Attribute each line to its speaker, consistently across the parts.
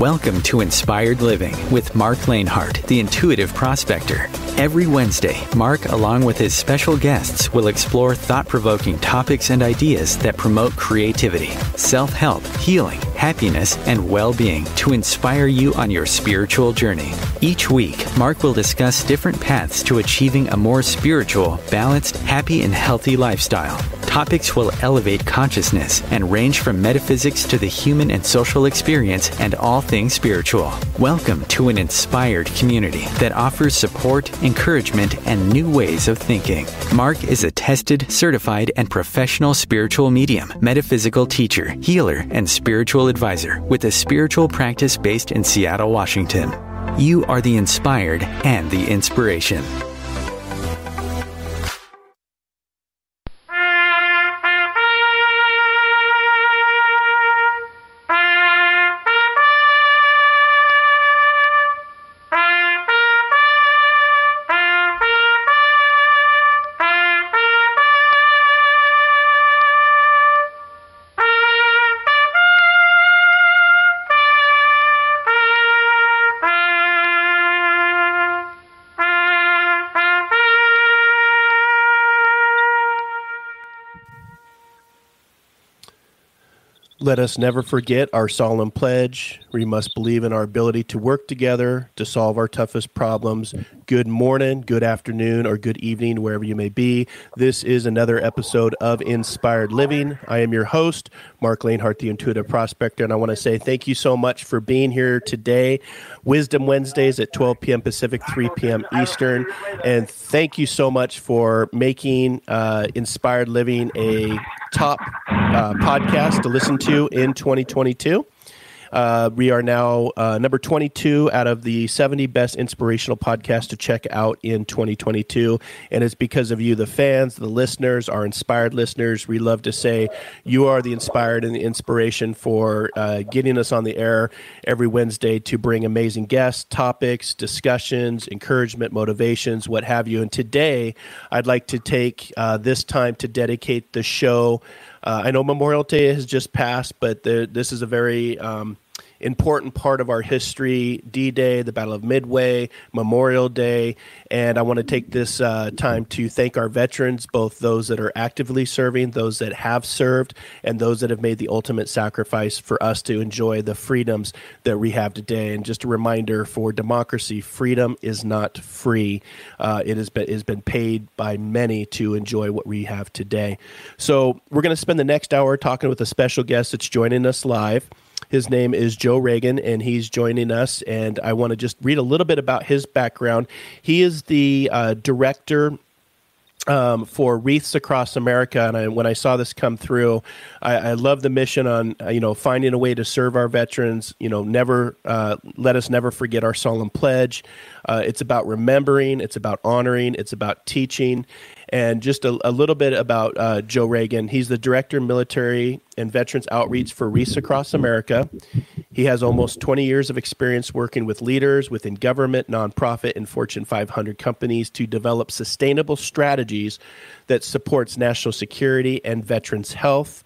Speaker 1: Welcome to Inspired Living with Marc Lainhart, the Intuitive Prospector. Every Wednesday, Marc, along with his special guests, will explore thought-provoking topics and ideas that promote creativity, self-help, healing, happiness, and well-being to inspire you on your spiritual journey. Each week, Marc will discuss different paths to achieving a more spiritual, balanced, happy, and healthy lifestyle. Topics will elevate consciousness and range from metaphysics to the human and social experience and all things spiritual. Welcome to an inspired community that offers support, encouragement, and new ways of thinking. Marc is a tested, certified, and professional spiritual medium, metaphysical teacher, healer, and spiritual advisor with a spiritual practice based in Seattle, Washington. You are the inspired and the inspiration.
Speaker 2: Let us never forget our solemn pledge. We must believe in our ability to work together to solve our toughest problems. Good morning, good afternoon, or good evening, wherever you may be. This is another episode of Inspired Living. I am your host, Marc Lainhart, the Intuitive Prospector, and I want to say thank you so much for being here today. Wisdom Wednesdays at 12 p.m. Pacific, 3 p.m. Eastern. And thank you so much for making Inspired Living a top podcast to listen to in 2022. We are now number 22 out of the 70 best inspirational podcasts to check out in 2022. And it's because of you, the fans, the listeners, our inspired listeners. We love to say you are the inspired and the inspiration for getting us on the air every Wednesday to bring amazing guests, topics, discussions, encouragement, motivations, what have you. And today, I'd like to take this time to dedicate the show. I know Memorial Day has just passed, but this is a very important part of our history. D-Day, the Battle of Midway, Memorial Day, and I want to take this time to thank our veterans, both those that are actively serving, those that have served, and those that have made the ultimate sacrifice for us to enjoy the freedoms that we have today. And just a reminder, for democracy, freedom is not free. It has been paid by many to enjoy what we have today. So we're going to spend the next hour talking with a special guest that's joining us live. His name is Joe Reagan, and he's joining us, and I want to just read a little bit about his background. He is the director for Wreaths Across America, and when I saw this come through, I love the mission on finding a way to serve our veterans. Never let us never forget our solemn pledge. It's about remembering, it's about honoring, it's about teaching. And just a little bit about Joe Reagan. He's the Director of Military and Veterans Outreach for Wreaths Across America. He has almost 20 years of experience working with leaders within government, nonprofit, and Fortune 500 companies to develop sustainable strategies that supports national security and veterans' health.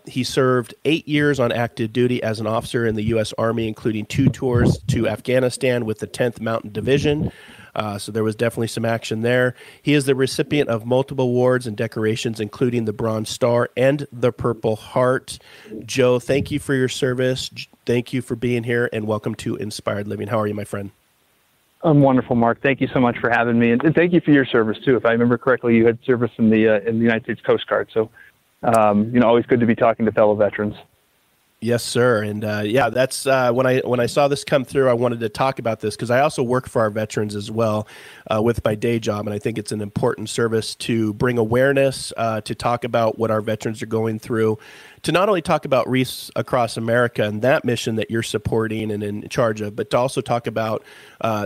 Speaker 2: He served 8 years on active duty as an officer in the U.S. Army, including 2 tours to Afghanistan with the 10th Mountain Division. So there was definitely some action there. He is the recipient of multiple awards and decorations, including the Bronze Star and the Purple Heart. Joe, thank you for your service. Thank you for being here, and welcome to Inspired Living. How are you, my friend?
Speaker 3: I'm wonderful, Marc. Thank you so much for having me, and thank you for your service too. If I remember correctly, you had service in the United States Coast Guard. So, always good to be talking to fellow veterans.
Speaker 2: Yes, sir. And that's when I saw this come through, I wanted to talk about this because I also work for our veterans as well with my day job. And I think it's an important service to bring awareness, to talk about what our veterans are going through, to not only talk about Wreaths Across America and that mission that you're supporting and in charge of, but to also talk about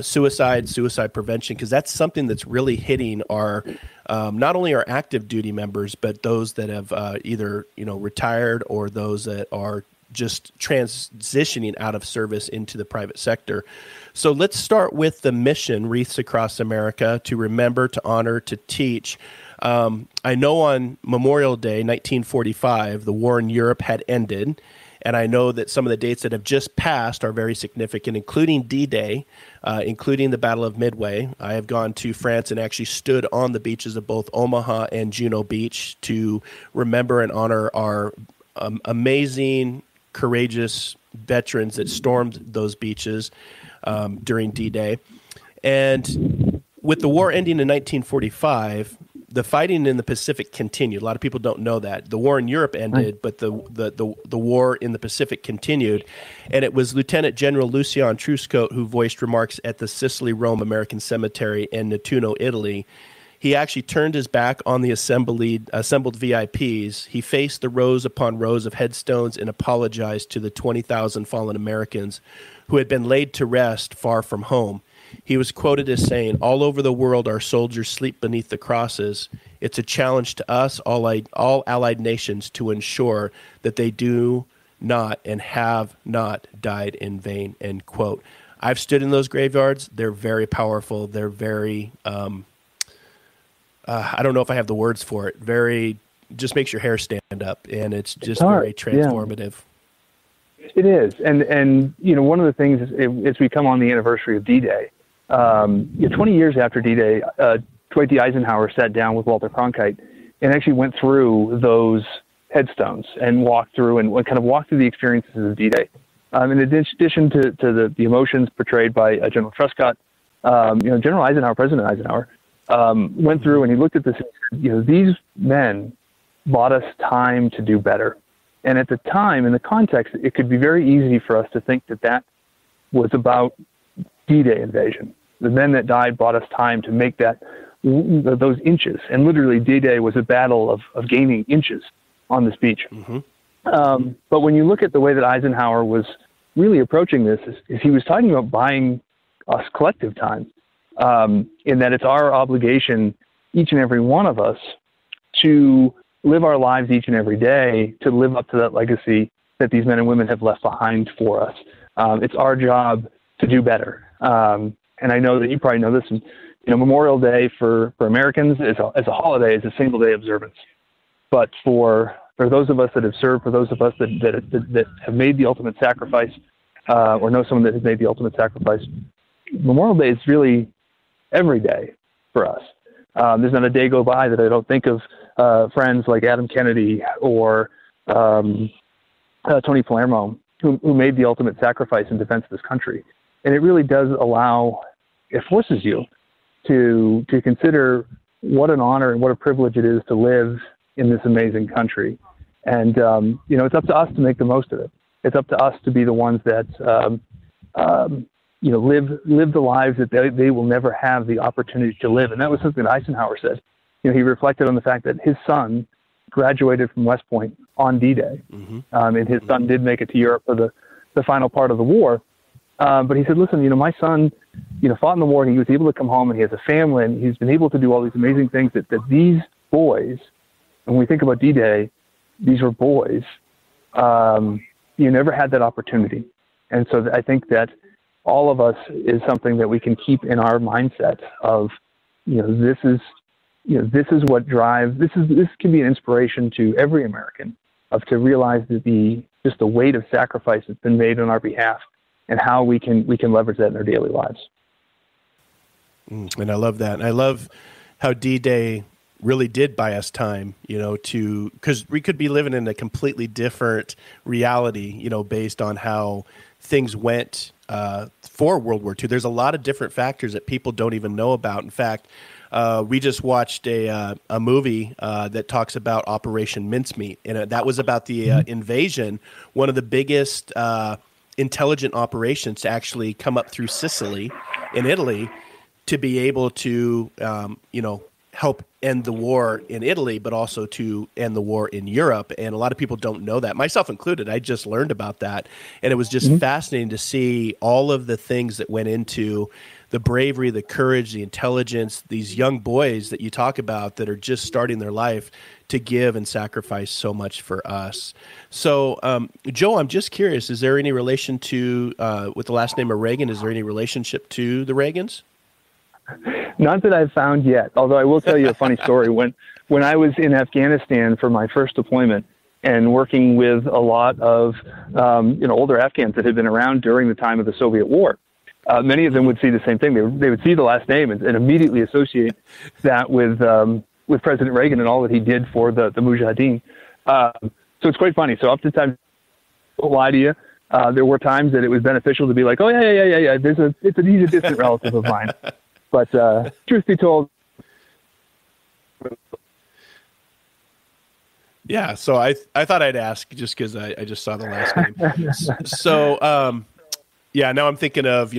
Speaker 2: suicide prevention, because that's something that's really hitting our not only our active duty members, but those that have either retired or those that are just transitioning out of service into the private sector. So let's start with the mission, Wreaths Across America, to remember, to honor, to teach. I know on Memorial Day, 1945, the war in Europe had ended, And I know that some of the dates that have just passed are very significant, including D-Day, including the Battle of Midway. I have gone to France and actually stood on the beaches of both Omaha and Juno Beach to remember and honor our amazing, courageous veterans that stormed those beaches during D-Day. And with the war ending in 1945, the fighting in the Pacific continued. A lot of people don't know that. The war in Europe ended, but the war in the Pacific continued. And it was Lieutenant General Lucien Truscote who voiced remarks at the Sicily-Rome American Cemetery in Nettuno, Italy. He actually turned his back on the assembled VIPs. He faced the rows upon rows of headstones and apologized to the 20,000 fallen Americans who had been laid to rest far from home. He was quoted as saying, "All over the world, our soldiers sleep beneath the crosses. It's a challenge to us, all allied nations, to ensure that they do not and have not died in vain," end quote. I've stood in those graveyards. They're very powerful. They're very, I don't know if I have the words for it. Very, just makes your hair stand up, and it's just very transformative.
Speaker 3: Yeah. It is. And one of the things is, as we come on the anniversary of D-Day, 20 years after D-Day, Dwight D. Eisenhower sat down with Walter Cronkite and actually went through those headstones and walked through the experiences of D-Day. In addition to the emotions portrayed by General Truscott, General Eisenhower, President Eisenhower, went through and he looked at this and said, these men bought us time to do better. And at the time, in the context, it could be very easy for us to think that was about D-Day invasion. The men that died bought us time to make those inches. And literally, D-Day was a battle of gaining inches on this beach. Mm-hmm. But when you look at the way that Eisenhower was really approaching this, is he was talking about buying us collective time, in that it's our obligation, each and every one of us, to live our lives each and every day to live up to that legacy that these men and women have left behind for us. It's our job to do better. And I know that you probably know this. And, Memorial Day for Americans as a holiday is a single day observance. But for those of us that have served, for those of us that have made the ultimate sacrifice, or know someone that has made the ultimate sacrifice, Memorial Day is really every day for us. There's not a day go by that I don't think of friends like Adam Kennedy or Tony Palermo, who made the ultimate sacrifice in defense of this country. And it really does it forces you to consider what an honor and what a privilege it is to live in this amazing country. And, it's up to us to make the most of it. It's up to us to be the ones that, live the lives that they will never have the opportunity to live. And that was something that Eisenhower said. He reflected on the fact that his son graduated from West Point on D-Day. Mm-hmm. And his son did make it to Europe for the final part of the war. But he said, listen, my son, fought in the war, and he was able to come home, and he has a family, and he's been able to do all these amazing things that these boys, and when we think about D-Day, these were boys, never had that opportunity. And so I think that all of us is something that we can keep in our mindset of, this is what drives, this can be an inspiration to every American to realize that the weight of sacrifice that's been made on our behalf and how we can leverage that in our daily lives.
Speaker 2: And I love that. And I love how D-Day really did buy us time, because we could be living in a completely different reality, based on how things went for World War II. There's a lot of different factors that people don't even know about. In fact, we just watched a movie that talks about Operation Mincemeat, and that was about the invasion, one of the biggest intelligent operations to actually come up through Sicily in Italy to be able to, help end the war in Italy, but also to end the war in Europe. And a lot of people don't know that, myself included. I just learned about that. And it was just fascinating to see all of the things that went into the bravery, the courage, the intelligence, these young boys that you talk about that are just starting their life to give and sacrifice so much for us. So, Joe, I'm just curious, is there any relation to, with the last name of Reagan, is there any relationship to the Reagans?
Speaker 3: Not that I've found yet, although I will tell you a funny story. When I was in Afghanistan for my first deployment, and working with a lot of older Afghans that had been around during the time of the Soviet War. Many of them would see the same thing. They would see the last name and immediately associate that with President Reagan and all that he did for the Mujahideen. So it's quite funny. So oftentimes, I won't lie to you, there were times that it was beneficial to be like, oh, yeah. He's a distant relative of mine. But truth be told.
Speaker 2: Yeah, so I thought I'd ask just because I just saw the last name. So, now I'm thinking of,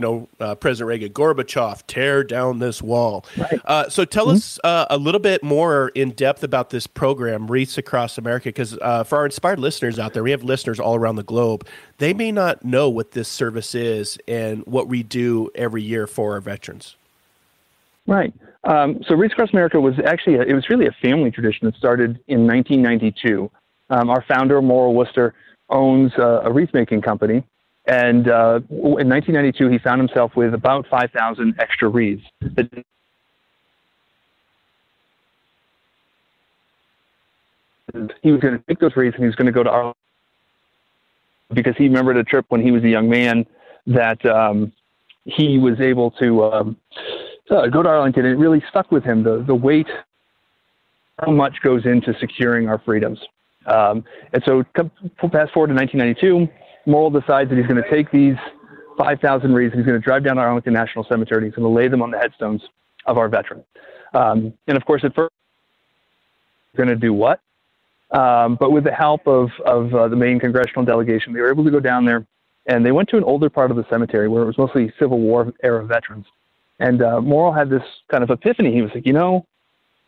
Speaker 2: President Reagan, Gorbachev, tear down this wall.
Speaker 3: Right.
Speaker 2: So tell us a little bit more in depth about this program, Wreaths Across America, because for our inspired listeners out there, we have listeners all around the globe. They may not know what this service is and what we do every year for our veterans.
Speaker 3: Right. So Wreaths Across America was actually, it was really a family tradition that started in 1992. Our founder, Morrill Worcester, owns a wreath-making company. And in 1992, he found himself with about 5,000 extra wreaths. And he was going to take those wreaths and he was going to go to Arlington because he remembered a trip when he was a young man that he was able to go to Arlington, and it really stuck with him, the weight, how much goes into securing our freedoms. And so fast forward to 1992, Morrill decides that he's going to take these 5,000 wreaths and he's going to drive down to Arlington National Cemetery and he's going to lay them on the headstones of our veterans. And of course, at first, going to do what? But with the help of the Maine congressional delegation, they were able to go down there and they went to an older part of the cemetery where it was mostly Civil War era veterans. And Morrill had this kind of epiphany. He was like,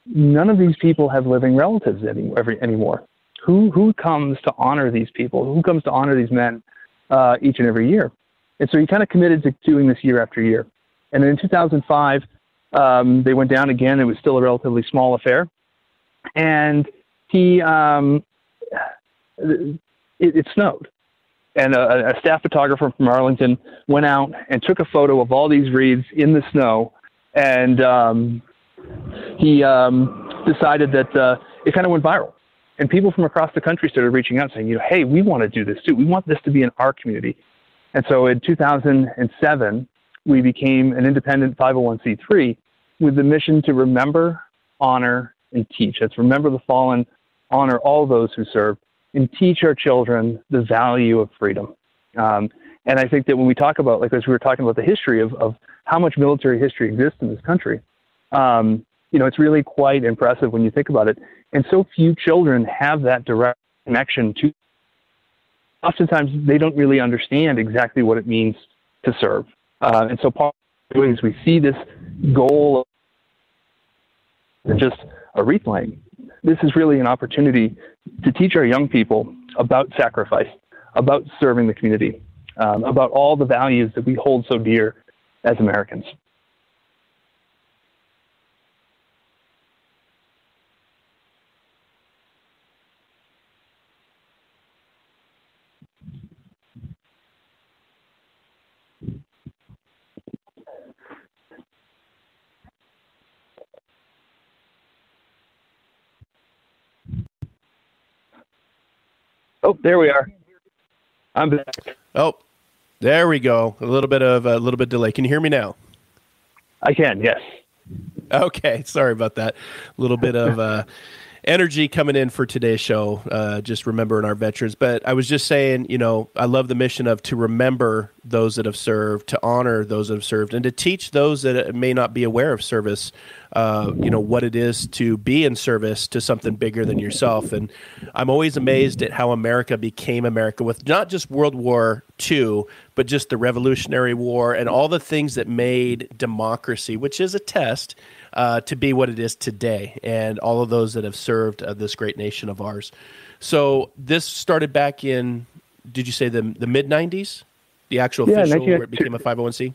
Speaker 3: none of these people have living relatives anymore. Who comes to honor these people? Who comes to honor these men each and every year? And so he kind of committed to doing this year after year. And then in 2005, they went down again. It was still a relatively small affair. And it snowed. And a staff photographer from Arlington went out and took a photo of all these wreaths in the snow. And he decided that it kind of went viral. And people from across the country started reaching out saying, hey, we want to do this too. We want this to be in our community. And so in 2007, we became an independent 501c3 with the mission to remember, honor, and teach. That's remember the fallen, honor all those who serve, and teach our children the value of freedom. And I think that when we talk about, as we were talking about the history of how much military history exists in this country, it's really quite impressive when you think about it. And so few children have that direct connection to. Oftentimes, they don't really understand exactly what it means to serve. And so part of doing is we see this goal of just a wreath laying. This is really an opportunity to teach our young people about sacrifice, about serving the community, about all the values that we hold so dear as Americans. Oh, there we are. I'm back.
Speaker 2: Oh, there we go. A little bit delay. Can you hear me now?
Speaker 3: I can, yes.
Speaker 2: Okay, sorry about that. A little bit of energy coming in for today's show, just remembering our veterans. But I was just saying, I love the mission of to remember those that have served, to honor those that have served, and to teach those that may not be aware of service, what it is to be in service to something bigger than yourself. And I'm always amazed at how America became America with not just World War II, but just the Revolutionary War and all the things that made democracy, which is a test, to be what it is today, and all of those that have served this great nation of ours. So this started back in, did you say the mid-90s? The actual official where it became a 501c?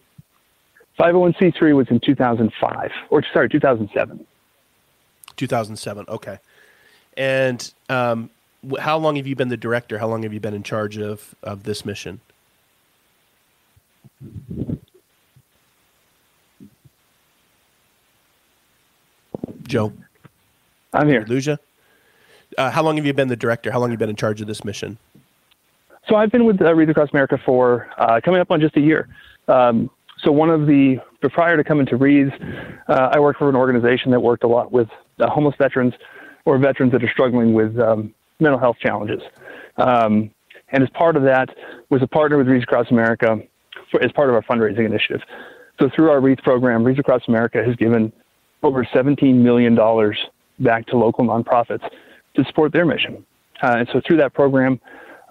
Speaker 3: 501c3 was in 2007.
Speaker 2: 2007, okay. And how long have you been the director? How long have you been in charge of this mission? Joe?
Speaker 3: I'm here.
Speaker 2: Luja? How long have you been the director? How long have you been in charge of this mission?
Speaker 3: So I've been with Wreaths Across America for coming up on just a year. So prior to coming to Wreaths, I worked for an organization that worked a lot with homeless veterans or veterans that are struggling with mental health challenges. And as part of that, was a partner with Wreaths Across America as part of our fundraising initiative. So through our Wreaths program, Wreaths Across America has given over $17 million back to local nonprofits to support their mission. And so through that program,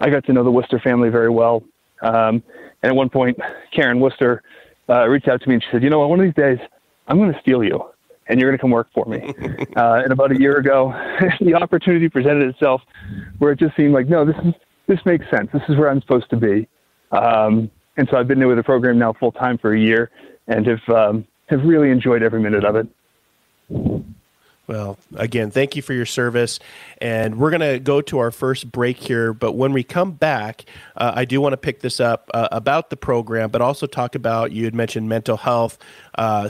Speaker 3: I got to know the Worcester family very well. And at one point, Karen Worcester reached out to me and she said, you know what, one of these days, I'm going to steal you and you're going to come work for me. And about a year ago, the opportunity presented itself where it just seemed like, no, this makes sense. This is where I'm supposed to be. And so I've been there with the program now full time for a year and have really enjoyed every minute of it.
Speaker 2: Well, again, thank you for your service. And we're going to go to our first break here. But when we come back, I do want to pick this up about the program, but also talk about, you had mentioned mental health,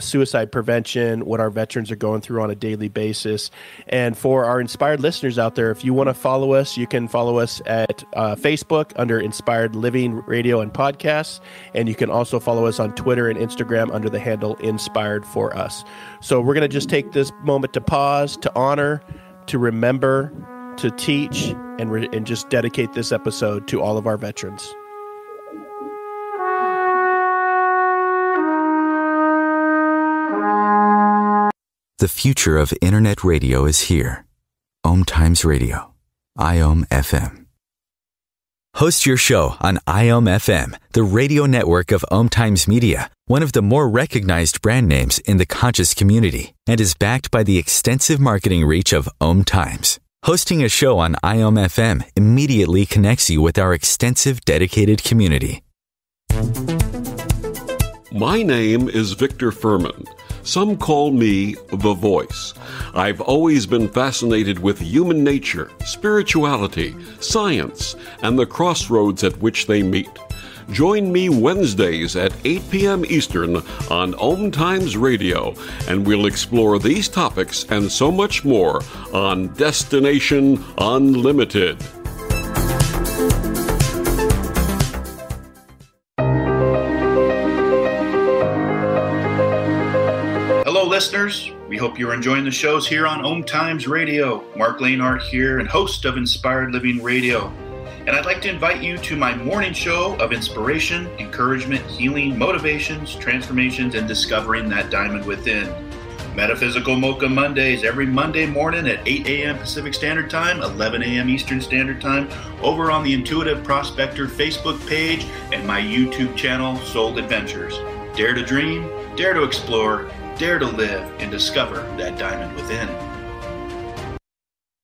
Speaker 2: suicide prevention, what our veterans are going through on a daily basis. And for our inspired listeners out there, if you want to follow us, you can follow us at Facebook under Inspired Living Radio and Podcasts. And you can also follow us on Twitter and Instagram under the handle Inspired for Us. So we're going to just take this moment to pause, to honor, to remember, to teach, and just dedicate this episode to all of our veterans.
Speaker 4: The future of Internet radio is here. OMTimes Radio. IOM FM. Host your show on IOM FM, the radio network of OMTimes Media, one of the more recognized brand names in the conscious community, and is backed by the extensive marketing reach of OMTimes. Hosting a show on IOM FM immediately connects you with our extensive dedicated community.
Speaker 5: My name is Victor Furman. Some call me The Voice. I've always been fascinated with human nature, spirituality, science, and the crossroads at which they meet. Join me Wednesdays at 8 p.m. Eastern on OMTimes Radio, and we'll explore these topics and so much more on Destination Unlimited.
Speaker 6: Hello, listeners. We hope you're enjoying the shows here on OMTimes Radio. Marc Lainhart here, and host of Inspired Living Radio. And I'd like to invite you to my morning show of inspiration, encouragement, healing, motivations, transformations, and discovering that diamond within. Metaphysical Mocha Mondays every Monday morning at 8 a.m. Pacific Standard Time, 11 a.m. Eastern Standard Time, over on the Intuitive Prospector Facebook page and my YouTube channel, Soul Adventures. Dare to dream, dare to explore, dare to live, and discover that diamond within.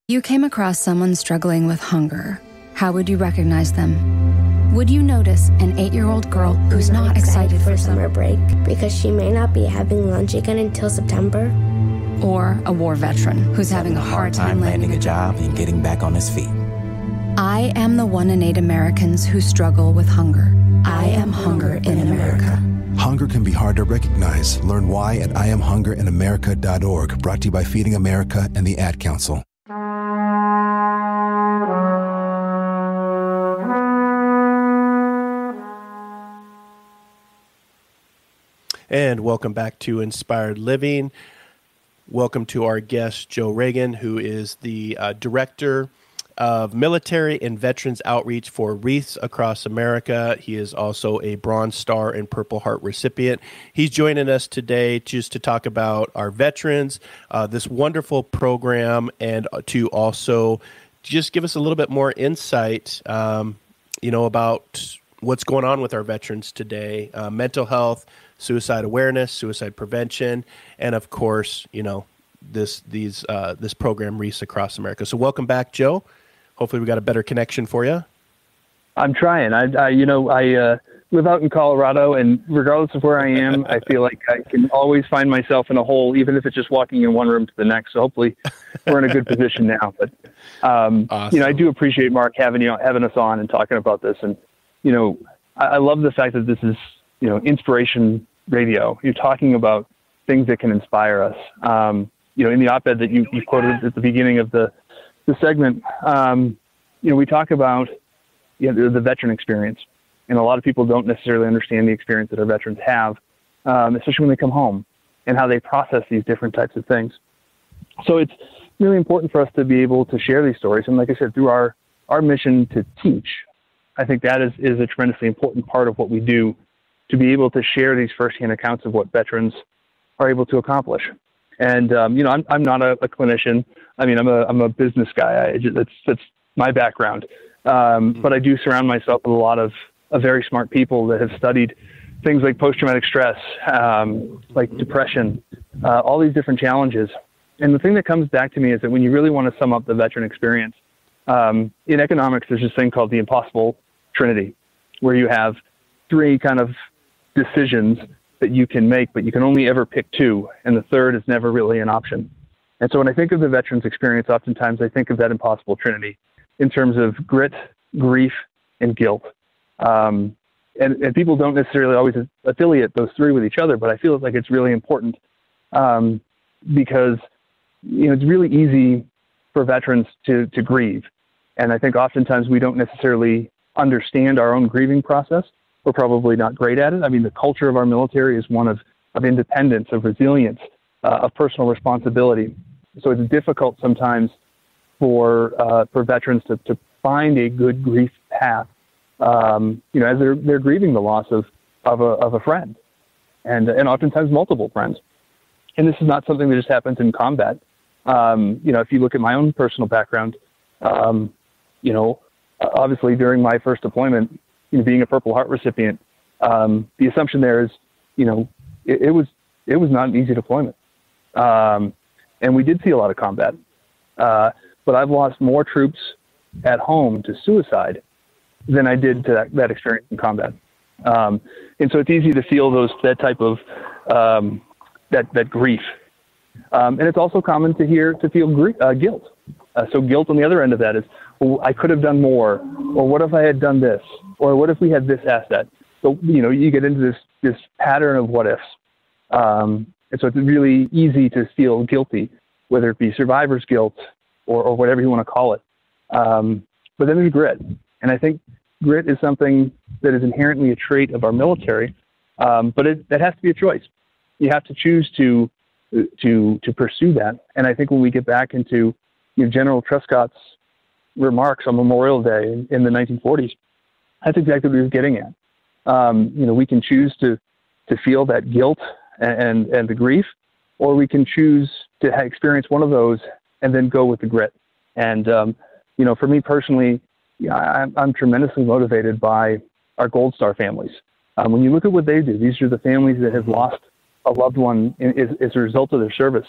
Speaker 7: You came across someone struggling with hunger. How would you recognize them? Would you notice an 8-year-old girl who's not excited for summer break
Speaker 8: because she may not be having lunch again until September?
Speaker 7: Or a war veteran who's having a hard time landing a job
Speaker 9: and getting back on his feet?
Speaker 7: I am the 1 in 8 Americans who struggle with hunger. I am hunger in America.
Speaker 9: Hunger can be hard to recognize. Learn why at IamHungerInAmerica.org. Brought to you by Feeding America and the Ad Council.
Speaker 2: And welcome back to Inspired Living. Welcome to our guest, Joe Reagan, who is the Director of Military and Veterans Outreach for Wreaths Across America. He is also a Bronze Star and Purple Heart recipient. He's joining us today just to talk about our veterans, this wonderful program, and to also just give us a little bit more insight, about what's going on with our veterans today, mental health, suicide awareness, suicide prevention, and of course, this program, Wreaths Across America. So welcome back, Joe. Hopefully we got a better connection for you.
Speaker 3: I'm trying. I live out in Colorado, and regardless of where I am, I feel like I can always find myself in a hole, even if it's just walking in one room to the next. So hopefully we're in a good position now. But awesome. I do appreciate Mark having us on and talking about this. And I love the fact that this is inspiration radio. You're talking about things that can inspire us. In the op-ed that you quoted at the beginning of the the segment, we talk about the veteran experience, and a lot of people don't necessarily understand the experience that our veterans have, especially when they come home, and how they process these different types of things. So it's really important for us to be able to share these stories, and like I said, through our mission to teach, I think that is a tremendously important part of what we do, to be able to share these firsthand accounts of what veterans are able to accomplish. And I'm not a clinician. I mean, I'm a business guy. That's my background. But I do surround myself with a lot of very smart people that have studied things like post-traumatic stress, like depression, all these different challenges. And the thing that comes back to me is that when you really want to sum up the veteran experience, in economics, there's this thing called the Impossible Trinity, where you have three kind of decisions that you can make, but you can only ever pick two, and the third is never really an option. And so when I think of the veteran's experience, oftentimes I think of that Impossible Trinity in terms of grit, grief, and guilt. And people don't necessarily always affiliate those three with each other, but I feel like it's really important because it's really easy for veterans to grieve. And I think oftentimes we don't necessarily understand our own grieving process. We're probably not great at it. I mean, the culture of our military is one of independence, of resilience, of personal responsibility. So it's difficult sometimes for veterans to find a good grief path, as they're grieving the loss of a friend, and oftentimes multiple friends. And this is not something that just happens in combat. If you look at my own personal background, obviously during my first deployment, being a Purple Heart recipient, the assumption there is, it was not an easy deployment. And we did see a lot of combat. But I've lost more troops at home to suicide than I did to that experience in combat. And so it's easy to feel that type of that grief. And it's also common to feel guilt. So guilt on the other end of that is, well, I could have done more, or what if I had done this, or what if we had this asset? So, you get into this pattern of what ifs. And so it's really easy to feel guilty, whether it be survivor's guilt or whatever you want to call it. But then there's grit. And I think grit is something that is inherently a trait of our military, but that has to be a choice. You have to choose to pursue that. And I think when we get back into General Truscott's remarks on Memorial Day in the 1940s, that's exactly what he was getting at. We can choose to feel that guilt and the grief, or we can choose to experience one of those and then go with the grit. And, for me personally, I'm tremendously motivated by our Gold Star families. When you look at what they do, these are the families that have lost a loved one as a result of their service.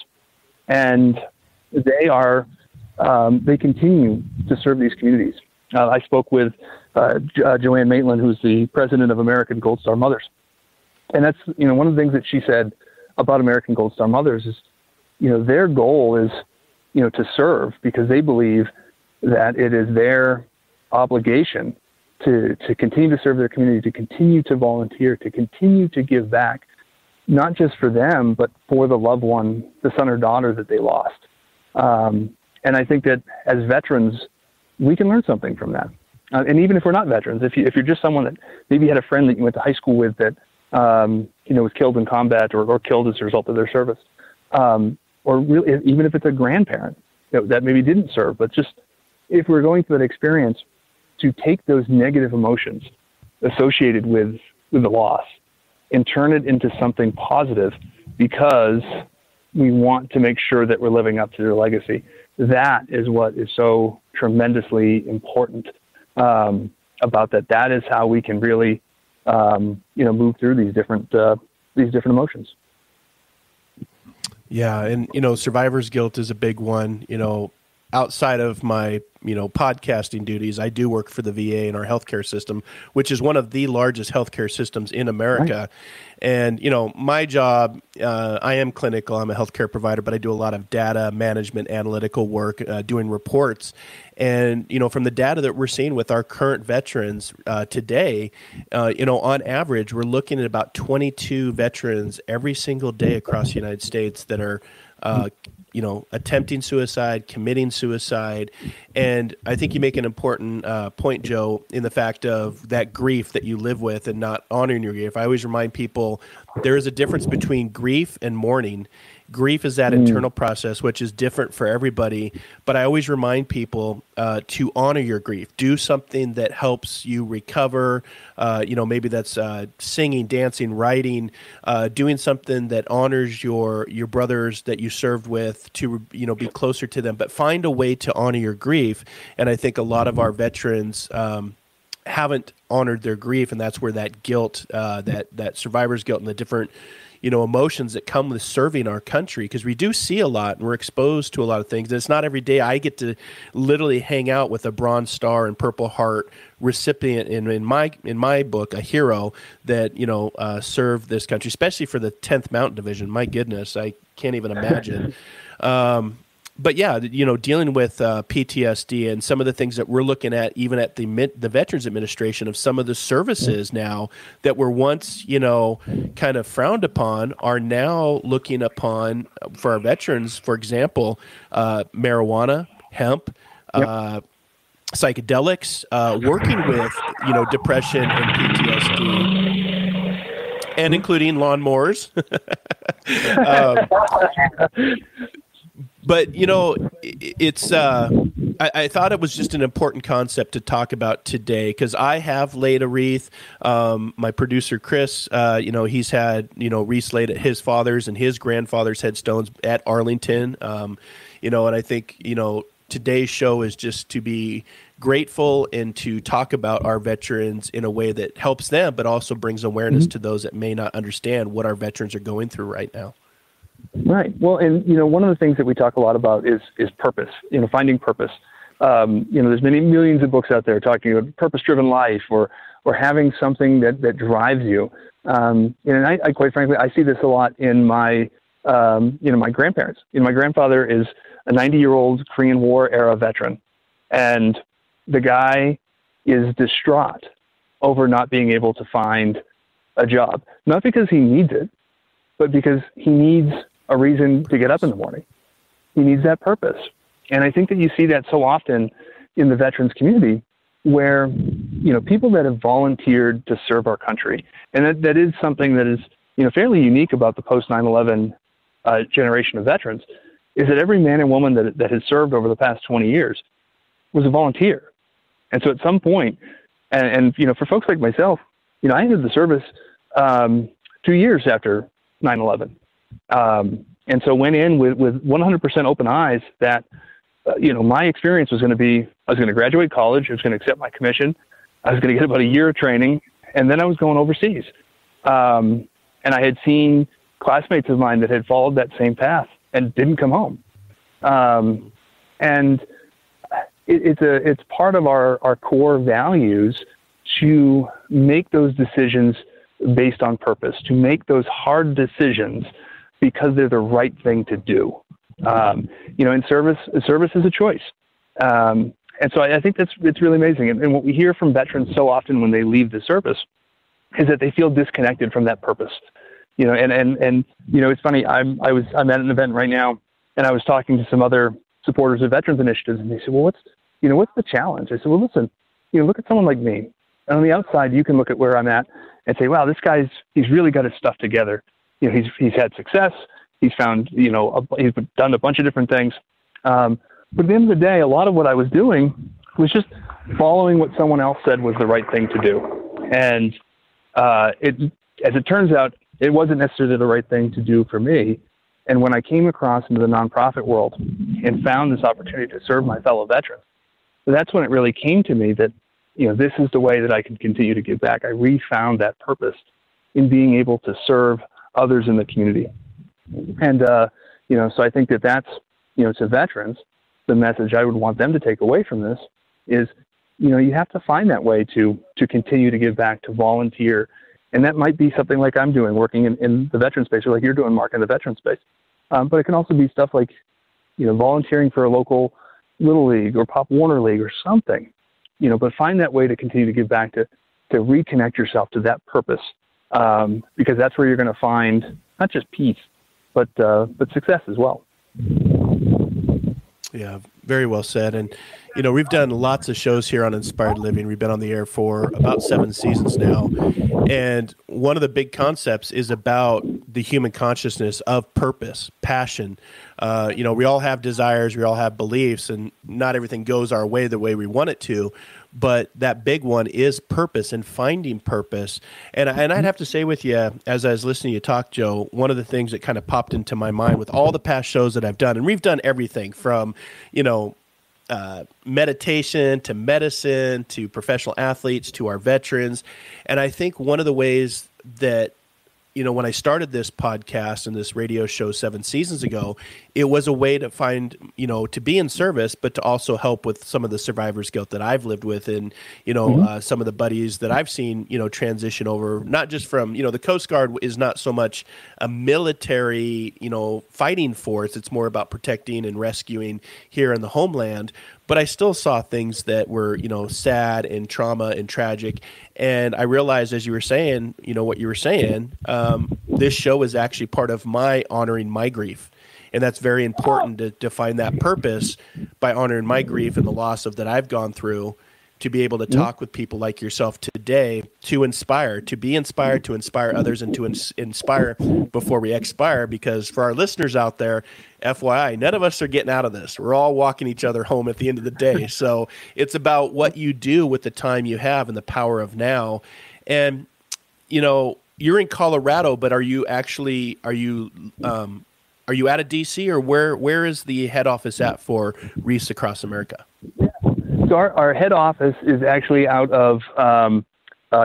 Speaker 3: And they continue to serve these communities. I spoke with Joanne Maitland, who's the president of American Gold Star Mothers. And that's, one of the things that she said about American Gold Star Mothers is, their goal is, to serve, because they believe that it is their obligation to continue to serve their community, to continue to volunteer, to continue to give back, not just for them, but for the loved one, the son or daughter that they lost. And I think that as veterans, we can learn something from that. And even if we're not veterans, if you're just someone that maybe had a friend that you went to high school with that, was killed in combat or killed as a result of their service, or really, even if it's a grandparent that maybe didn't serve, but just if we're going through that experience, to take those negative emotions associated with the loss and turn it into something positive, because we want to make sure that we're living up to their legacy. That is what is so tremendously important about that. That is how we can really, move through these different emotions.
Speaker 2: Yeah, and survivor's guilt is a big one. Outside of my podcasting duties, I do work for the VA in our healthcare system, which is one of the largest healthcare systems in America. Right. And my job, I am clinical. I'm a healthcare provider, but I do a lot of data management, analytical work, doing reports. And from the data that we're seeing with our current veterans today, on average, we're looking at about 22 veterans every single day across the United States that are attempting suicide, committing suicide. And I think you make an important point, Joe, in the fact of that grief that you live with and not honoring your grief. I always remind people there is a difference between grief and mourning. Grief is that internal process, which is different for everybody. But I always remind people to honor your grief. Do something that helps you recover. Maybe that's singing, dancing, writing, doing something that honors your brothers that you served with to, be closer to them. But find a way to honor your grief. And I think a lot of our veterans haven't honored their grief. And that's where that guilt, that survivor's guilt and the different emotions that come with serving our country, because we do see a lot and we're exposed to a lot of things. And it's not every day I get to literally hang out with a Bronze Star and Purple Heart recipient in my book, a hero that, served this country, especially for the 10th Mountain Division. My goodness, I can't even imagine. But yeah, dealing with PTSD and some of the things that we're looking at, even at the Veterans Administration, of some of the services now that were once, kind of frowned upon, are now looking upon for our veterans. For example, marijuana, hemp, psychedelics, working with, depression and PTSD, and including lawnmowers. But, it's I thought it was just an important concept to talk about today, because I have laid a wreath. My producer, Chris, he's had, wreaths laid at his father's and his grandfather's headstones at Arlington. And I think, today's show is just to be grateful and to talk about our veterans in a way that helps them, but also brings awareness to those that may not understand what our veterans are going through right now.
Speaker 3: Right. Well, and, one of the things that we talk a lot about is purpose, finding purpose. There's many millions of books out there talking about purpose-driven life or having something that drives you. And I quite frankly, I see this a lot in my grandparents. My grandfather is a 90-year-old Korean War era veteran, and the guy is distraught over not being able to find a job, not because he needs it, but because he needs a reason to get up in the morning. He needs that purpose. And I think that you see that so often in the veterans community, where, people that have volunteered to serve our country. And that is something that is, fairly unique about the post 9/11 generation of veterans, is that every man and woman that has served over the past 20 years was a volunteer. And so at some point, and for folks like myself, I entered the service 2 years after 9/11. And so went in with 100% open eyes that, my experience was going to be, I was going to graduate college, I was going to accept my commission, I was going to get about a year of training, and then I was going overseas. And I had seen classmates of mine that had followed that same path and didn't come home. And it's part of our core values to make those decisions based on purpose, to make those hard decisions because they're the right thing to do. In service is a choice. And so I think it's really amazing. And what we hear from veterans so often when they leave the service is that they feel disconnected from that purpose. It's funny. I'm at an event right now, and I was talking to some other supporters of veterans initiatives, and they said, well, what's the challenge? I said, well, listen, look at someone like me. And on the outside, you can look at where I'm at and say, wow, this he's really got his stuff together. He's had success. He's found, he's done a bunch of different things. But at the end of the day, a lot of what I was doing was just following what someone else said was the right thing to do. And as it turns out, it wasn't necessarily the right thing to do for me. And when I came across into the nonprofit world and found this opportunity to serve my fellow veterans, that's when it really came to me that, this is the way that I can continue to give back. I refound that purpose in being able to serve others in the community. And, so I think that's, to veterans, the message I would want them to take away from this is, you have to find that way to continue to give back, to volunteer. And that might be something like I'm doing, working in the veteran space, or like you're doing, Mark, in the veteran space. But it can also be stuff like, volunteering for a local Little League or Pop Warner League or something, but find that way to continue to give back, to reconnect yourself to that purpose, because that's where you're going to find not just peace, but success as well.
Speaker 2: Yeah, very well said. And, we've done lots of shows here on Inspired Living. We've been on the air for about 7 seasons now. And one of the big concepts is about the human consciousness of purpose, passion. We all have desires, we all have beliefs, and not everything goes our way the way we want it to. But that big one is purpose and finding purpose. And I'd have to say with you, as I was listening to you talk, Joe, one of the things that kind of popped into my mind with all the past shows that I've done, and we've done everything from, meditation to medicine to professional athletes to our veterans. And I think one of the ways that, when I started this podcast and this radio show 7 seasons ago, it was a way to find, to be in service, but to also help with some of the survivor's guilt that I've lived with, and, some of the buddies that I've seen, transition over, not just from, the Coast Guard is not so much a military, fighting force. It's more about protecting and rescuing here in the homeland. But I still saw things that were, sad and trauma and tragic. And I realized, as you were saying, what you were saying, this show is actually part of my honoring my grief. And that's very important to find that purpose by honoring my grief and the loss of that I've gone through, to be able to talk with people like yourself today, to inspire, to be inspired, to inspire others, and to inspire before we expire. Because for our listeners out there, FYI, none of us are getting out of this. We're all walking each other home at the end of the day. So it's about what you do with the time you have and the power of now. And, you're in Colorado, but are you out of DC, or where is the head office at for Wreaths Across America?
Speaker 3: So our head office is actually out of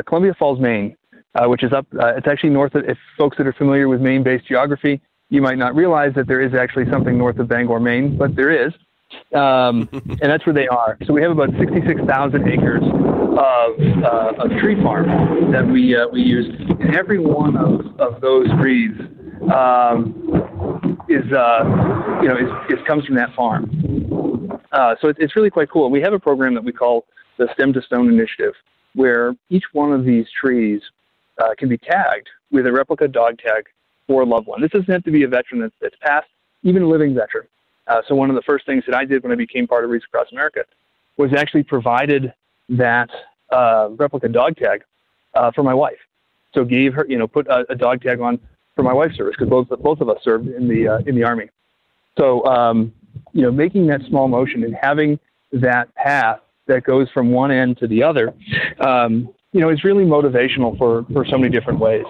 Speaker 3: Columbia Falls, Maine, which is up. It's actually north of. If folks that are familiar with Maine-based geography, you might not realize that there is actually something north of Bangor, Maine, but there is, and that's where they are. So we have about 66,000 acres of tree farm that we use, and every one of those trees comes from that farm. So it's really quite cool. We have a program that we call the Stem to Stone Initiative, where each one of these trees can be tagged with a replica dog tag for a loved one. This doesn't have to be a veteran that's passed, even a living veteran. So one of the first things that I did when I became part of Wreaths Across America was actually provided that replica dog tag for my wife. So gave her, put a dog tag on for my wife's service, because both of us served in the Army. So, making that small motion and having that path that goes from one end to the other, is really motivational for so many different ways.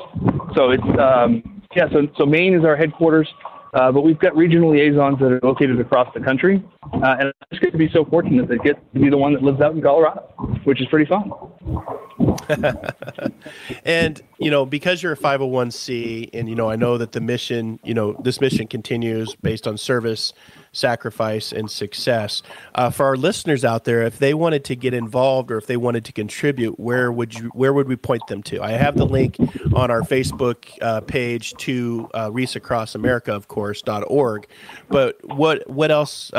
Speaker 3: So it's, so Maine is our headquarters, but we've got regional liaisons that are located across the country. And I'm just going to be so fortunate to get to be the one that lives out in Colorado, which is pretty fun.
Speaker 2: And, because you're a 501c, and, I know that the mission, this mission continues based on service, sacrifice, and success. For our listeners out there, if they wanted to get involved or if they wanted to contribute, where would we point them to? I have the link on our Facebook page to Wreaths Across America, of course, .org. But what else?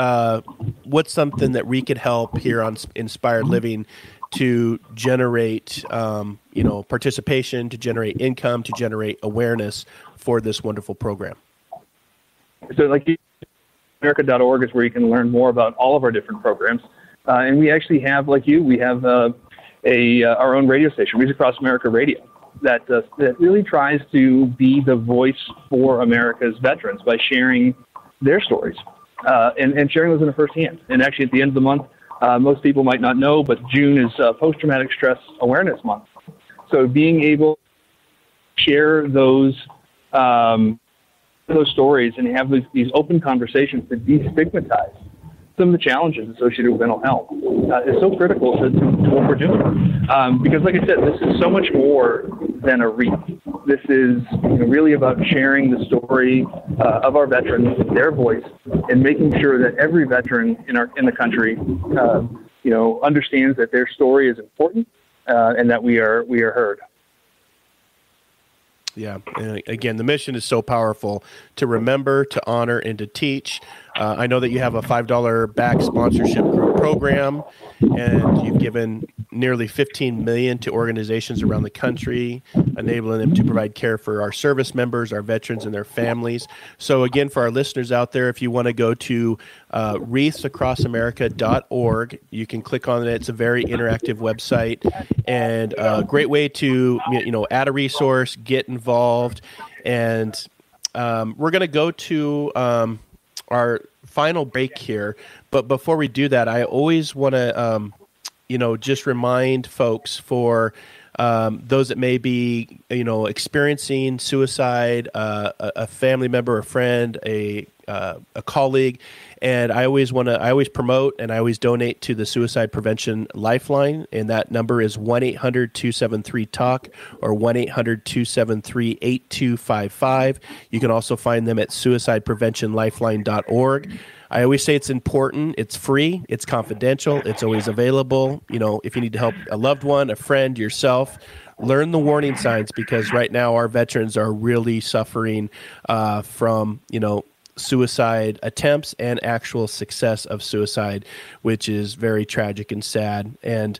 Speaker 2: What's something that we could help here on Inspired Living to generate, participation, to generate income, to generate awareness for this wonderful program?
Speaker 3: So, America.org is where you can learn more about all of our different programs. And we actually have, we have our own radio station, Wreaths Across America Radio, that really tries to be the voice for America's veterans by sharing their stories and sharing those in a firsthand. And actually, at the end of the month, most people might not know, but June is Post-Traumatic Stress Awareness Month. So being able to share those stories and have these open conversations to destigmatize some of the challenges associated with mental health is so critical to what we're doing. Because, like I said, this is so much more than a wreath. This is really about sharing the story of our veterans, their voice, and making sure that every veteran in the country, understands that their story is important and that we are heard.
Speaker 2: Yeah. And again, the mission is so powerful: to remember, to honor, and to teach. I know that you have a $5 back sponsorship group program, and you've given nearly 15 million to organizations around the country, enabling them to provide care for our service members, our veterans, and their families. So again, for our listeners out there, if you want to go to wreathsacrossamerica.org, you can click on it. It's a very interactive website and a great way to add a resource, get involved, and we're going to go to our final break here. But before we do that, I always want to just remind folks for those that may be, experiencing suicide, a family member, a friend, a colleague, and I always promote and I always donate to the Suicide Prevention Lifeline, and that number is 1-800-273-TALK or 1-800-273-8255. You can also find them at suicidepreventionlifeline.org. I always say it's important. It's free. It's confidential. It's always available. If you need to help a loved one, a friend, yourself, learn the warning signs, because right now our veterans are really suffering from, suicide attempts and actual success of suicide, which is very tragic and sad. And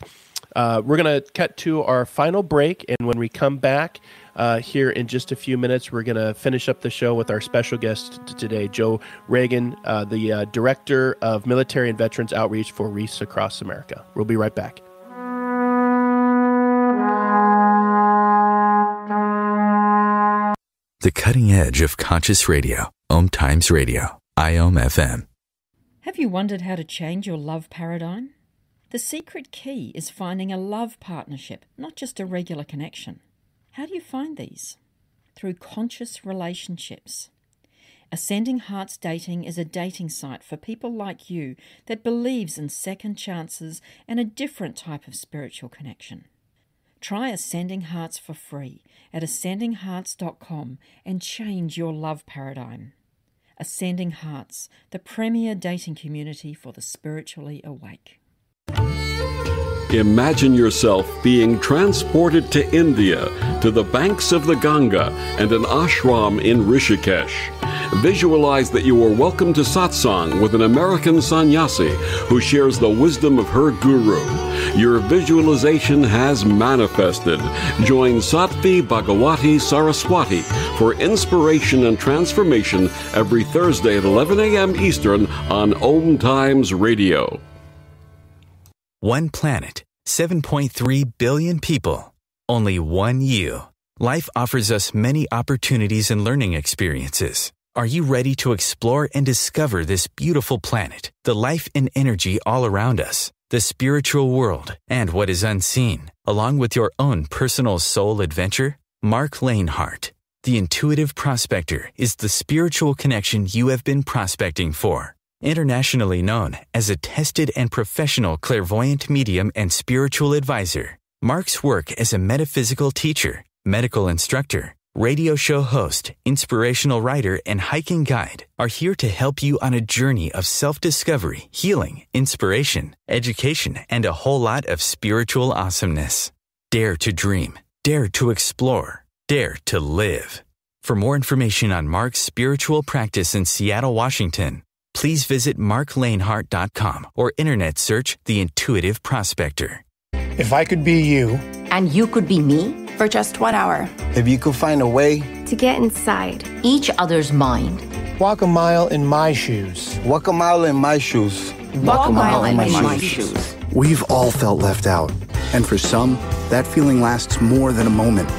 Speaker 2: we're going to cut to our final break. And when we come back, here in just a few minutes, we're going to finish up the show with our special guest today, Joe Reagan, the Director of Military and Veterans Outreach for Wreaths Across America. We'll be right back.
Speaker 4: The cutting edge of conscious radio. OMTimes Radio. IOM FM.
Speaker 10: Have you wondered how to change your love paradigm? The secret key is finding a love partnership, not just a regular connection. How do you find these? Through conscious relationships. Ascending Hearts Dating is a dating site for people like you that believes in second chances and a different type of spiritual connection. Try Ascending Hearts for free at ascendinghearts.com and change your love paradigm. Ascending Hearts, the premier dating community for the spiritually awake.
Speaker 5: Imagine yourself being transported to India, to the banks of the Ganga and an ashram in Rishikesh. Visualize that you are welcome to satsang with an American sannyasi who shares the wisdom of her guru. Your visualization has manifested. Join Sattvi Bhagawati Saraswati for inspiration and transformation every Thursday at 11 a.m. Eastern on OMTimes Radio.
Speaker 4: One planet, 7.3 billion people, only one you. Life offers us many opportunities and learning experiences. Are you ready to explore and discover this beautiful planet, the life and energy all around us, the spiritual world, and what is unseen, along with your own personal soul adventure? Marc Lainhart, the Intuitive Prospector, is the spiritual connection you have been prospecting for. Internationally known as a tested and professional clairvoyant medium and spiritual advisor, Marc's work as a metaphysical teacher, medical instructor, radio show host, inspirational writer, and hiking guide are here to help you on a journey of self-discovery, healing, inspiration, education, and a whole lot of spiritual awesomeness. Dare to dream. Dare to explore. Dare to live. For more information on Marc's spiritual practice in Seattle, Washington, please visit marclainhart.com or internet search The Intuitive Prospector.
Speaker 11: If I could be you.
Speaker 12: And you could be me.
Speaker 13: For just 1 hour.
Speaker 11: If you could find a way.
Speaker 8: To get inside.
Speaker 12: Each other's mind.
Speaker 11: Walk a mile in my shoes.
Speaker 14: Walk a mile in my shoes.
Speaker 12: Walk a mile in my shoes.
Speaker 9: We've all felt left out. And for some, that feeling lasts more than a moment.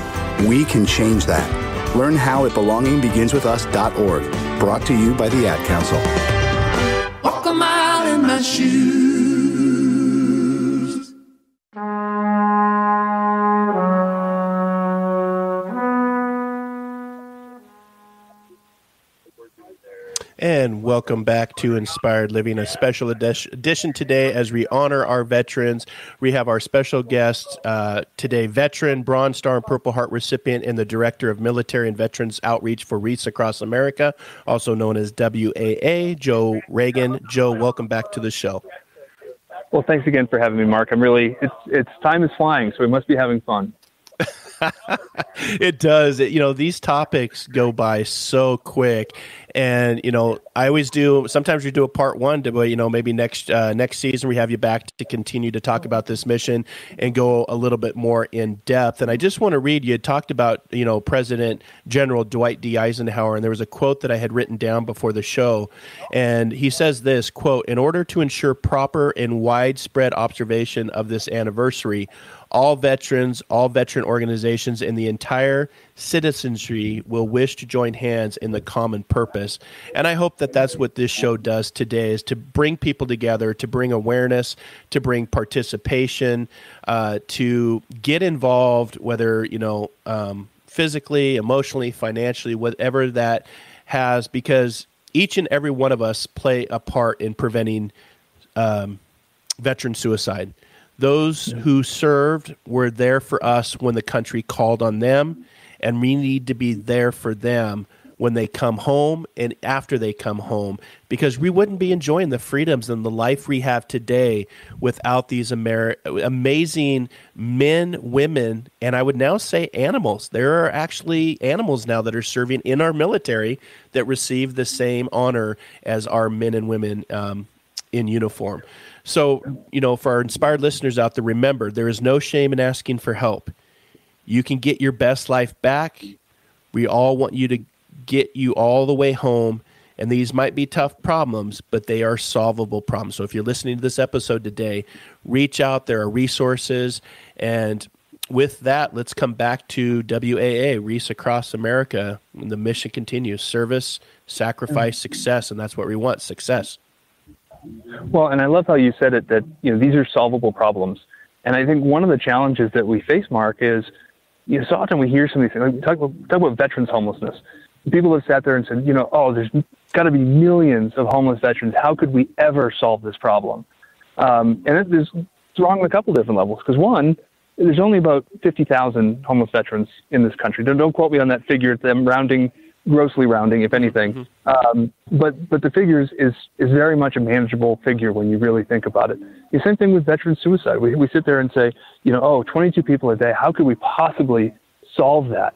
Speaker 9: We can change that. Learn how at belongingbeginswithus.org. Brought to you by the Ad Council.
Speaker 15: Walk a mile in my shoes.
Speaker 2: And welcome back to Inspired Living, a special edition today as we honor our veterans. We have our special guest today, veteran, Bronze Star and Purple Heart recipient, and the Director of Military and Veterans Outreach for Wreaths Across America, also known as WAA, Joe Reagan. Joe, welcome back to the show.
Speaker 3: Well, thanks again for having me, Mark. It's time is flying, so we must be having fun.
Speaker 2: It does. These topics go by so quick. And, I always do, sometimes we do a part one to, maybe next season we have you back to continue to talk about this mission and go a little bit more in depth. And I just want to read, you had talked about, President General Dwight D. Eisenhower, and there was a quote that I had written down before the show. And he says this, quote, "In order to ensure proper and widespread observation of this anniversary, all veteran organizations, and the entire citizenry will wish to join hands in the common purpose." And I hope that that's what this show does today, is to bring people together, to bring awareness, to bring participation, to get involved, whether, physically, emotionally, financially, whatever that has, because each and every one of us play a part in preventing veteran suicide. Those who served were there for us when the country called on them, and we need to be there for them when they come home and after they come home, because we wouldn't be enjoying the freedoms and the life we have today without these amazing men, women, and I would now say animals. There are actually animals now that are serving in our military that receive the same honor as our men and women in uniform. So, for our inspired listeners out there, remember, there is no shame in asking for help. You can get your best life back. We all want you to get you all the way home. And these might be tough problems, but they are solvable problems. So if you're listening to this episode today, reach out. There are resources. And with that, let's come back to WAA, Wreaths Across America. And the mission continues: service, sacrifice, success. And that's what we want, success.
Speaker 3: Well, and I love how you said it, that, these are solvable problems. And I think one of the challenges that we face, Mark, is, so often we hear some of these things, like talk about veterans homelessness. People have sat there and said, there's got to be millions of homeless veterans. How could we ever solve this problem? And it's wrong on a couple different levels. Because one, there's only about 50,000 homeless veterans in this country. Don't quote me on that figure. It's them grossly rounding, if anything. But the figure is very much a manageable figure when you really think about it. The same thing with veteran suicide. We sit there and say, 22 people a day, how could we possibly solve that?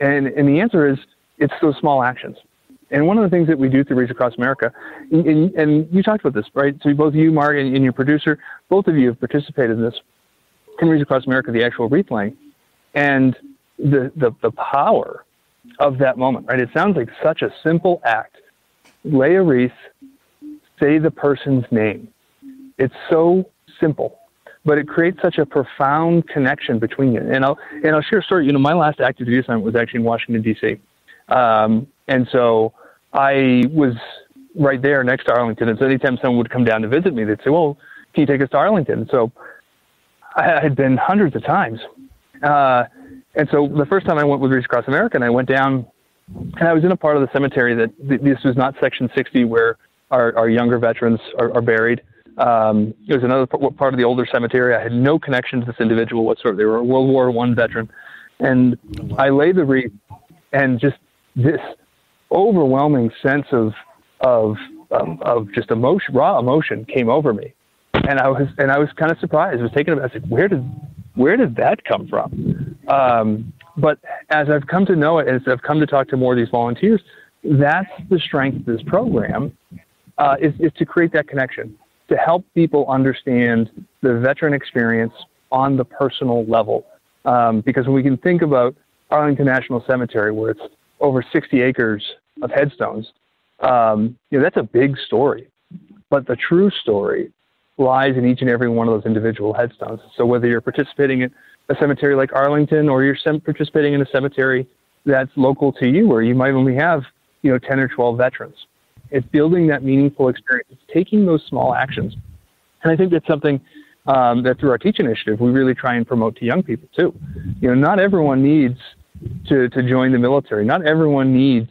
Speaker 3: And the answer is, it's those small actions. And one of the things that we do through Wreaths Across America, and you talked about this, right? So both you, Mark, and your producer, both of you have participated in this, in Wreaths Across America, the actual wreath laying, and the power of that moment, right? It sounds like such a simple act. Lay a wreath, say the person's name. It's so simple, but it creates such a profound connection between you. And I'll share a story. My last active duty assignment was actually in Washington, D.C. And so I was right there next to Arlington. And so anytime someone would come down to visit me, they'd say, "Well, can you take us to Arlington?" So I had been hundreds of times. And so the first time I went with Wreaths Across America, and I went down, and I was in a part of the cemetery that this was not Section 60 where our younger veterans are buried. It was another part of the older cemetery. I had no connection to this individual whatsoever. They were a World War I veteran. And I laid the wreath, and just this overwhelming sense of just emotion, raw emotion came over me. And I was kind of surprised. I was taken aback. I said, where did that come from? But as I've come to know it, as I've come to talk to more of these volunteers, that's the strength of this program, is to create that connection, to help people understand the veteran experience on the personal level. Because when we can think about Arlington National Cemetery, where it's over 60 acres of headstones, that's a big story. But the true story lies in each and every one of those individual headstones. So whether you're participating in a cemetery like Arlington, or you're participating in a cemetery that's local to you, where you might only have 10 or 12 veterans, it's building that meaningful experience. It's taking those small actions. And I think that's something that through our Teach Initiative, we really try and promote to young people too. Not everyone needs to join the military. Not everyone needs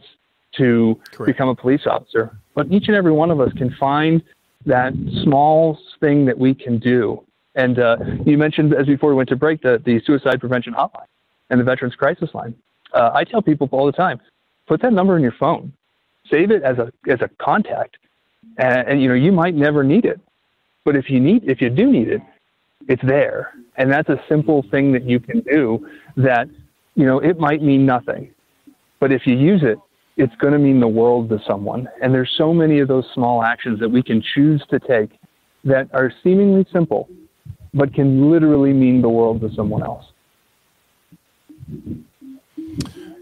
Speaker 3: to become a police officer, but each and every one of us can find that small thing that we can do. And you mentioned, as before we went to break, the suicide prevention hotline and the Veterans Crisis Line. I tell people all the time, put that number in your phone, save it as a contact, and you might never need it, but if you do need it, it's there. And that's a simple thing that you can do that, it might mean nothing. But if you use it, it's going to mean the world to someone. And there's so many of those small actions that we can choose to take that are seemingly simple, but can literally mean the world to someone else.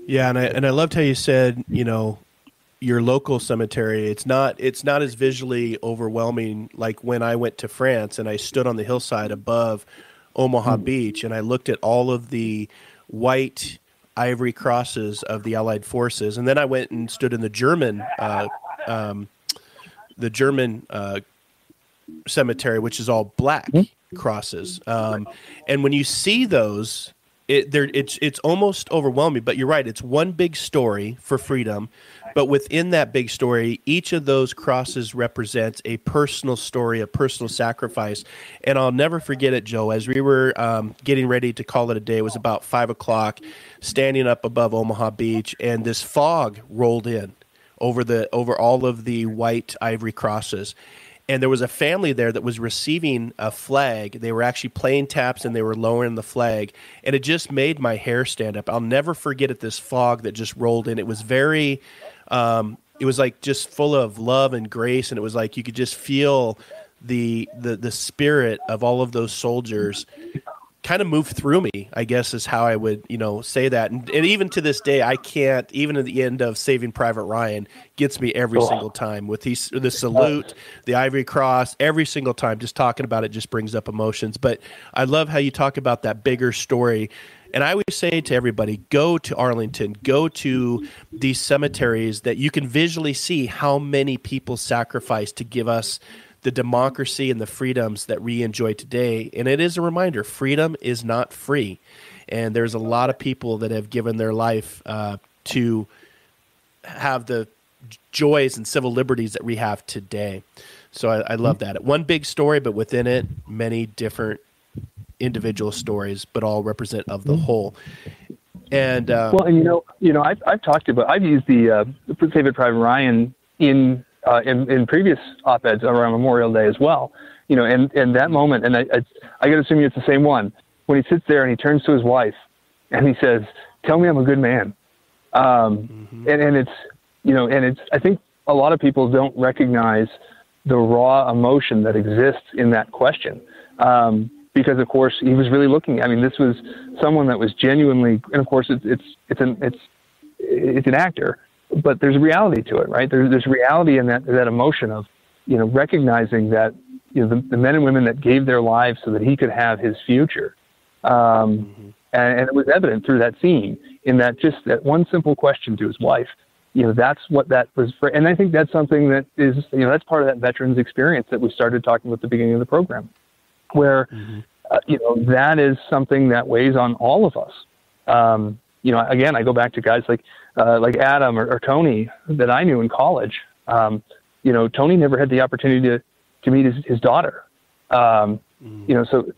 Speaker 2: Yeah, and I loved how you said, your local cemetery, it's not as visually overwhelming like when I went to France and I stood on the hillside above Omaha Beach and I looked at all of the white ivory crosses of the Allied forces, and then I went and stood in the German cemetery, which is all black crosses. And when you see those, it's almost overwhelming. But you're right; it's one big story for freedom. But within that big story, each of those crosses represents a personal story, a personal sacrifice. And I'll never forget it, Joe. As we were getting ready to call it a day, it was about 5:00, standing up above Omaha Beach, and this fog rolled in over all of the white ivory crosses. And there was a family there that was receiving a flag. They were actually playing taps and they were lowering the flag. And it just made my hair stand up. I'll never forget it, this fog that just rolled in. It was very, it was like just full of love and grace. And it was like you could just feel the spirit of all of those soldiers kind of moved through me, I guess is how I would, say that. And even to this day, I can't, even at the end of Saving Private Ryan, gets me every single time with the salute, the Ivory Cross, every single time. Just talking about it just brings up emotions. But I love how you talk about that bigger story. And I always say to everybody, go to Arlington, go to these cemeteries that you can visually see how many people sacrificed to give us the democracy and the freedoms that we enjoy today. And it is a reminder, freedom is not free. And there's a lot of people that have given their life to have the joys and civil liberties that we have today. So I love that. One big story, but within it, many different individual stories, but all represent of the whole. And
Speaker 3: I've talked about, I've used the Saving Private Ryan in previous op-eds around Memorial Day as well, and that moment, and I got to assume it's the same one, when he sits there and he turns to his wife and he says, "Tell me I'm a good man." And it's, I think a lot of people don't recognize the raw emotion that exists in that question. Because of course he was really looking, this was someone that was genuinely, and of course it's an actor, but there's reality to it, right? There's reality in that emotion of, recognizing that, the men and women that gave their lives so that he could have his future. And it was evident through that scene in that just that one simple question to his wife, that's what that was for. And I think that's something that is, that's part of that veterans experience that we started talking about at the beginning of the program, where, that is something that weighs on all of us. Again, I go back to guys like Adam or Tony that I knew in college. Tony never had the opportunity to meet his daughter. So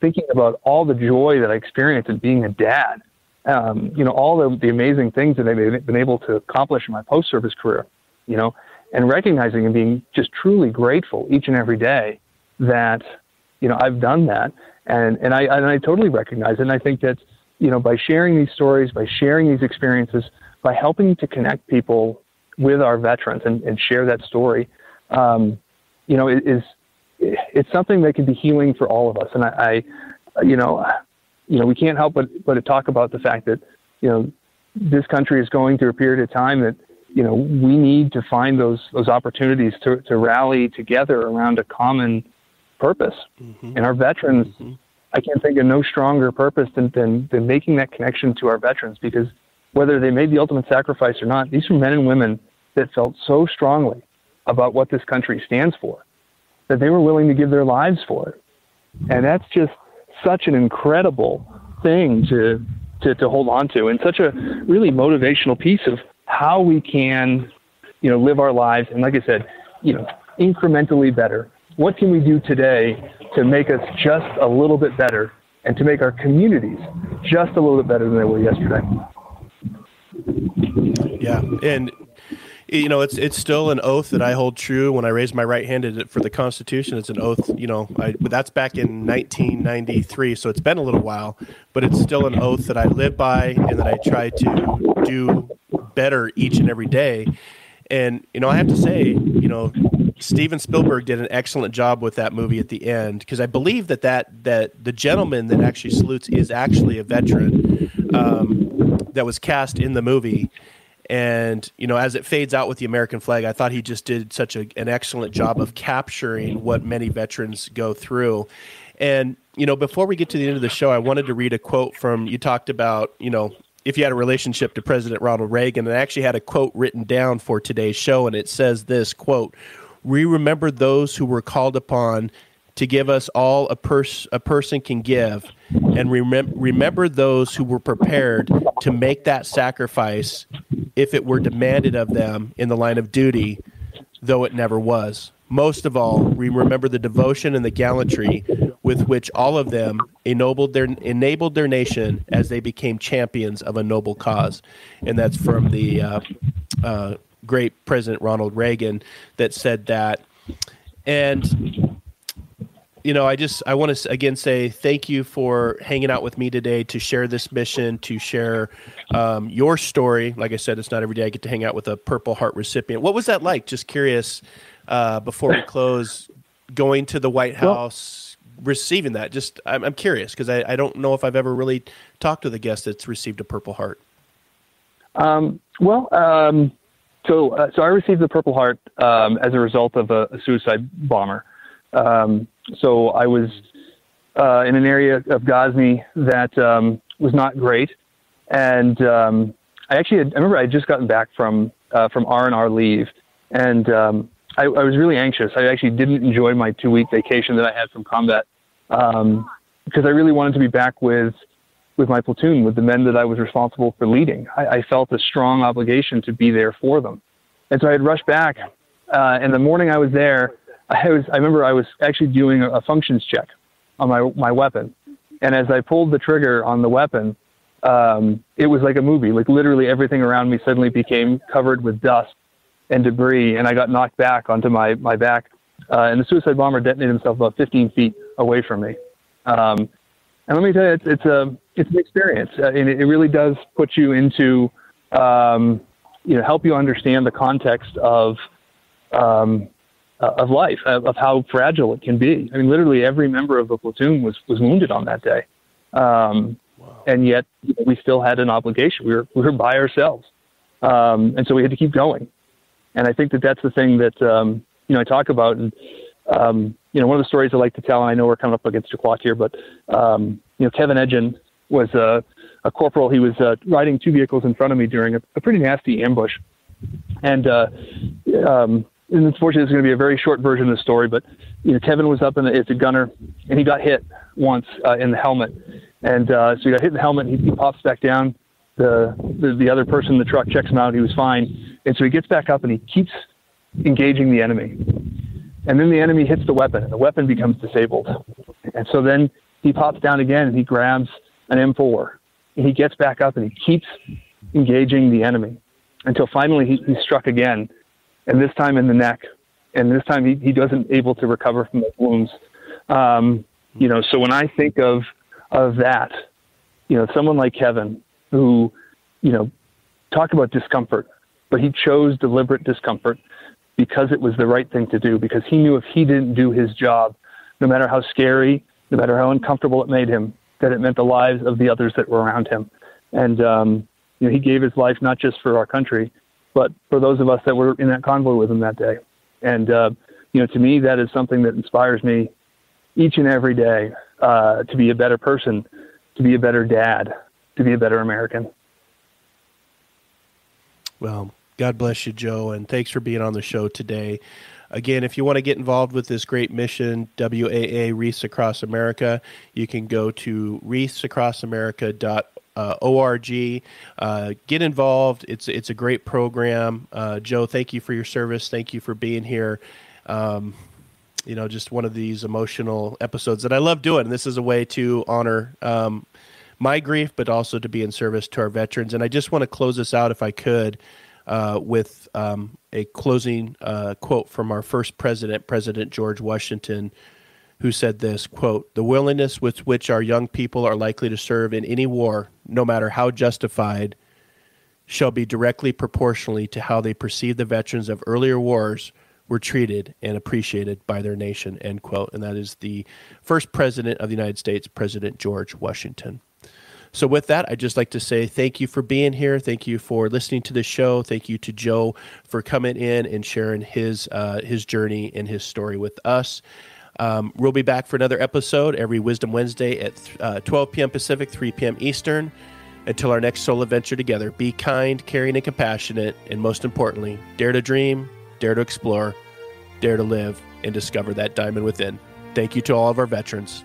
Speaker 3: thinking about all the joy that I experienced in being a dad, all the amazing things that I've been able to accomplish in my post-service career, and recognizing and being just truly grateful each and every day that, I've done that. And I totally recognize it. And I think that, by sharing these stories, by sharing these experiences, by helping to connect people with our veterans and share that story, it's something that can be healing for all of us. And we can't help but to talk about the fact that, this country is going through a period of time that, we need to find those opportunities to rally together around a common purpose. And our veterans, I can't think of no stronger purpose than making that connection to our veterans, because whether they made the ultimate sacrifice or not, these are men and women that felt so strongly about what this country stands for that they were willing to give their lives for it. And that's just such an incredible thing to hold on to, and such a really motivational piece of how we can, live our lives. And like I said, incrementally better. What can we do today to make us just a little bit better and to make our communities just a little bit better than they were yesterday?
Speaker 2: Yeah. And It's still an oath that I hold true. When I raise my right hand for the Constitution, it's an oath, but that's back in 1993, so it's been a little while, but it's still an oath that I live by and that I try to do better each and every day. And, I have to say, Steven Spielberg did an excellent job with that movie at the end, because I believe that the gentleman that actually salutes is actually a veteran that was cast in the movie. And, as it fades out with the American flag, I thought he just did such an excellent job of capturing what many veterans go through. And, before we get to the end of the show, I wanted to read a quote from, you talked about, if you had a relationship to President Ronald Reagan, and I actually had a quote written down for today's show, and it says this, quote, "We remember those who were called upon to give us all a person can give, and remember those who were prepared to make that sacrifice if it were demanded of them in the line of duty, though it never was. Most of all, we remember the devotion and the gallantry with which all of them enabled their nation as they became champions of a noble cause." And that's from the great President Ronald Reagan that said that. And I want to again say thank you for hanging out with me today to share this mission, to share your story. Like I said, it's not every day I get to hang out with a Purple Heart recipient. What was that like? Just curious, before we close, going to the White House, receiving that. Just I'm curious, because I don't know if I've ever really talked to the guest that's received a Purple Heart. So I received the Purple Heart as a result of a suicide bomber. So I was in an area of Ghazni that was not great, and I remember I had just gotten back from R&R leave, and I was really anxious. I actually didn't enjoy my 2-week vacation that I had from combat because I really wanted to be back with my platoon, with the men that I was responsible for leading. I felt a strong obligation to be there for them, and so I had rushed back. And the morning I was there, I remember I was actually doing a functions check on my weapon. And as I pulled the trigger on the weapon, it was like a movie. Like literally everything around me suddenly became covered with dust and debris, and I got knocked back onto my back. And the suicide bomber detonated himself about 15 feet away from me. And let me tell you, it's an experience. And it really does put you into, help you understand the context of life, of how fragile it can be. I mean, literally every member of the platoon was wounded on that day. Wow. And yet we still had an obligation. We were by ourselves. And so we had to keep going. And I think that's the thing that, I talk about. And, one of the stories I like to tell, and I know we're coming up against the clock here, but, Kevin Edgen was a corporal. He was riding 2 vehicles in front of me during a pretty nasty ambush. And unfortunately, it's going to be a very short version of the story, but Kevin was up as a gunner, and he got hit once in the helmet. And so he got hit in the helmet, and he pops back down. The other person in the truck checks him out. He was fine. And so he gets back up, and he keeps engaging the enemy. And then the enemy hits the weapon, and the weapon becomes disabled. And so then he pops down again, and he grabs an M4. And he gets back up, and he keeps engaging the enemy until finally he struck again, and this time in the neck. And this time he wasn't able to recover from those wounds. So when I think of that, someone like Kevin who, talk about discomfort, but he chose deliberate discomfort because it was the right thing to do, because he knew if he didn't do his job, no matter how scary, no matter how uncomfortable it made him, that it meant the lives of the others that were around him. And, he gave his life not just for our country, but for those of us that were in that convoy with him that day. And, to me, that is something that inspires me each and every day to be a better person, to be a better dad, to be a better American. Well, God bless you, Joe, and thanks for being on the show today. Again, if you want to get involved with this great mission, WAA Wreaths Across America, you can go to wreathsacrossamerica.org. Get involved. It's a great program. Joe, thank you for your service. Thank you for being here. Just one of these emotional episodes that I love doing. This is a way to honor my grief, but also to be in service to our veterans. And I just want to close this out, if I could, with a closing quote from our first president, President George Washington, who said this, quote, "The willingness with which our young people are likely to serve in any war, no matter how justified, shall be directly proportionally to how they perceive the veterans of earlier wars were treated and appreciated by their nation," end quote. And that is the first president of the United States, President George Washington. So with that, I'd just like to say thank you for being here. Thank you for listening to the show. Thank you to Joe for coming in and sharing his journey and his story with us. We'll be back for another episode every Wisdom Wednesday at 12 p.m. Pacific, 3 p.m. Eastern. Until our next soul adventure together, be kind, caring, and compassionate, and most importantly, dare to dream, dare to explore, dare to live, and discover that diamond within. Thank you to all of our veterans.